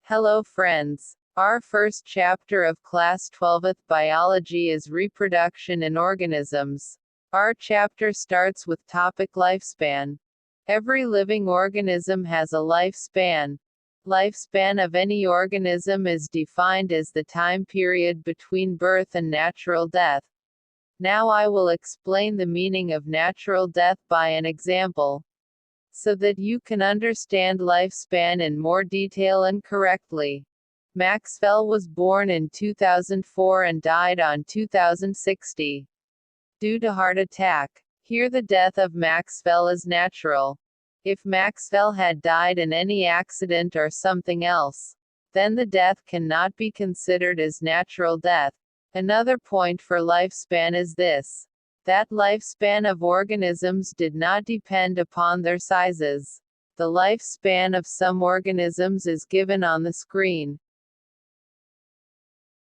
Hello friends. Our first chapter of Class 12th Biology is Reproduction in Organisms. Our chapter starts with topic lifespan. Every living organism has a lifespan. Lifespan of any organism is defined as the time period between birth and natural death. Now I will explain the meaning of natural death by an example, so that you can understand lifespan in more detail and correctly. Maxwell was born in 2004 and died on 2060 due to heart attack. Here the death of Maxwell is natural. If Maxwell had died in any accident or something else, then the death cannot be considered as natural death. Another point for lifespan is this: that lifespan of organisms did not depend upon their sizes. The lifespan of some organisms is given on the screen.